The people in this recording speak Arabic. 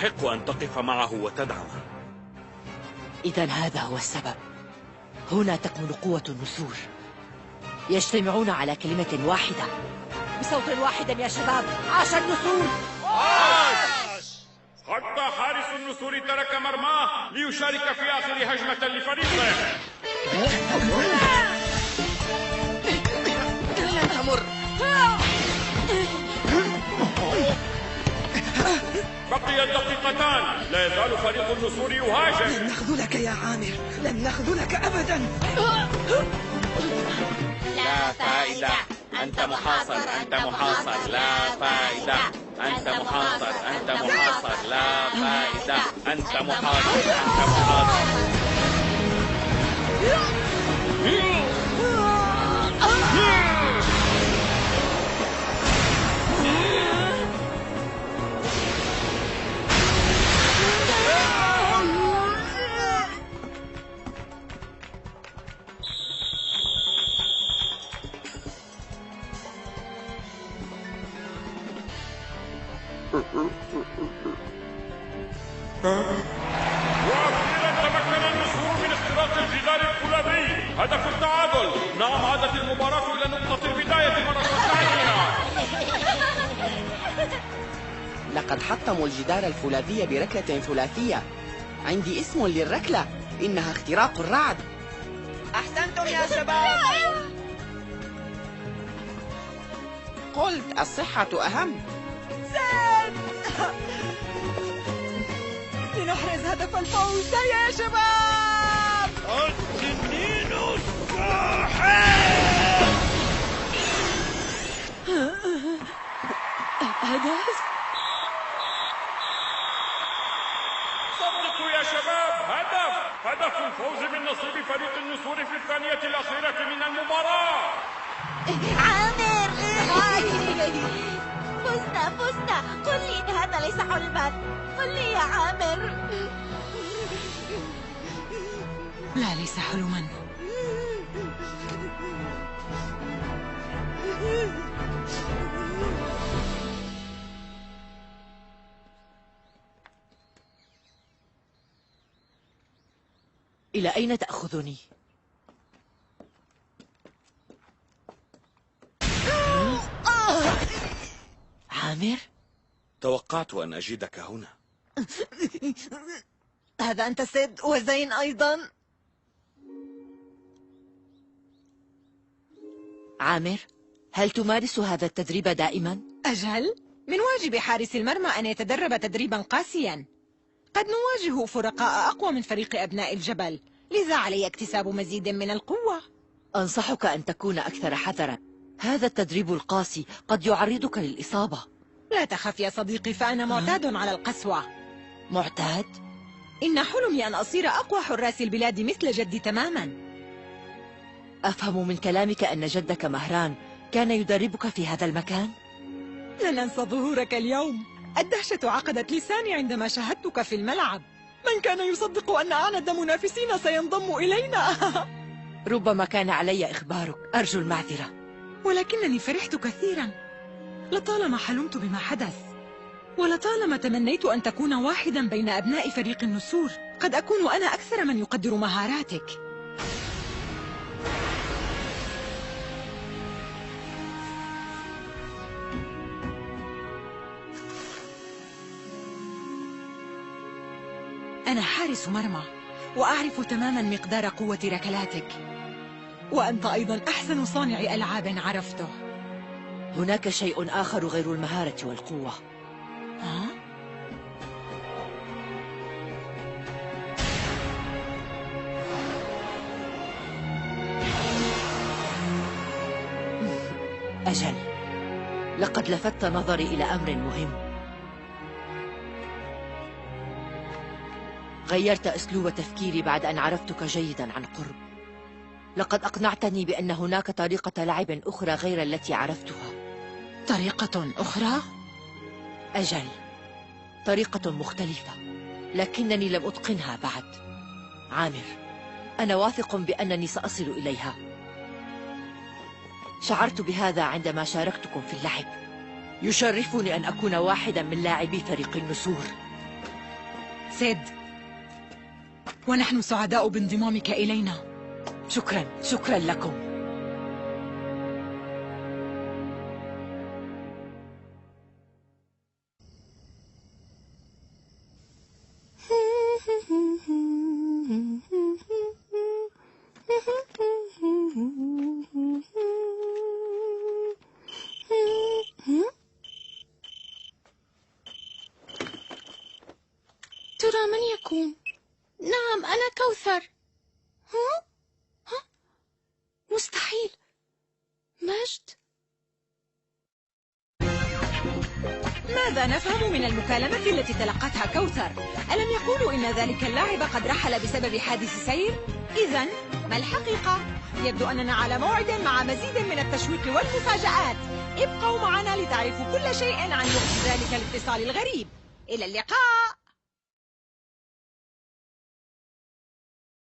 تستحق أن تقف معه وتدعمه. إذا هذا هو السبب. هنا تكمن قوة النسور. يجتمعون على كلمة واحدة بصوت واحد يا شباب. عاش النسور! عاش! حتى حارس النسور ترك مرماه ليشارك في آخر هجمة لفريقه. لن تمر. بقيت دقيقتان، لا يزال فريق النسور يهاجم. لن نخذلك يا عامر، لن نخذلك أبدا. لا فائدة، أنت محاصر، أنت محاصر، لا فائدة، أنت محاصر، أنت محاصر، لا فائدة، أنت محاصر، أنت محاصر. وأخيرا تمكن النسور من اختراق الجدار الفولاذي. هدف التعادل. نعم، عادت المباراة إلى نقطة البداية مرة ثانية. لقد حطموا الجدار الفولاذي بركلة ثلاثية. عندي اسم للركلة، إنها اختراق الرعد. أحسنتم يا شباب. قلت الصحة أهم. لنحرز هدف الفوز يا شباب. التنين الساحر. هدف. صدقوا يا شباب، هدف الفوز من نصيب فريق النسور في الثانية الأخيرة من المباراة. عامر! فزنا! قل لي إن هذا ليس حلما. قل لي يا عامر. لا، ليس حلما. إلى أين تأخذني؟ عامر؟ توقعت أن أجدك هنا. هذا أنت سيد وزين أيضا. عامر، هل تمارس هذا التدريب دائما؟ أجل، من واجب حارس المرمى أن يتدرب تدريبا قاسيا. قد نواجه فرقاء أقوى من فريق أبناء الجبل، لذا علي اكتساب مزيد من القوة. أنصحك أن تكون أكثر حذرا. هذا التدريب القاسي قد يعرضك للإصابة. لا تخف يا صديقي، فأنا معتاد على القسوة. معتاد؟ إن حلمي أن أصير أقوى حراس البلاد مثل جدي تماما. أفهم من كلامك أن جدك مهران كان يدربك في هذا المكان؟ لن أنسى ظهورك اليوم. الدهشة عقدت لساني عندما شاهدتك في الملعب. من كان يصدق أن أعند منافسينا سينضم إلينا؟ ربما كان علي إخبارك، أرجو المعذرة. ولكنني فرحت كثيرا. لطالما حلمت بما حدث، ولطالما تمنيت أن تكون واحدا بين أبناء فريق النسور. قد أكون أنا أكثر من يقدر مهاراتك. أنا حارس مرمى، وأعرف تماما مقدار قوة ركلاتك. وأنت أيضا أحسن صانع ألعاب عرفته. هناك شيء آخر غير المهارة والقوة. ها؟ أجل، لقد لفت نظري إلى أمر مهم. غيرت أسلوب تفكيري بعد أن عرفتك جيدا عن قرب. لقد أقنعتني بأن هناك طريقة لعب أخرى غير التي عرفتها. طريقة أخرى؟ أجل، طريقة مختلفة، لكنني لم أتقنها بعد. عامر، أنا واثق بأنني سأصل إليها. شعرت بهذا عندما شاركتكم في اللعب. يشرفني أن أكون واحدا من لاعبي فريق النسور. سيد، ونحن سعداء بانضمامك إلينا. شكرا لكم. ترى من يكون؟ نعم، أنا كوثر. مستحيل. مجد. ماذا نفهم من المكالمة التي تلقتها كوثر؟ ألم يقولوا إن ذلك اللاعب قد رحل بسبب حادث سير؟ إذن ما الحقيقة؟ يبدو أننا على موعد مع مزيد من التشويق والمفاجآت. ابقوا معنا لتعرفوا كل شيء عن وقت ذلك الاتصال الغريب. إلى اللقاء.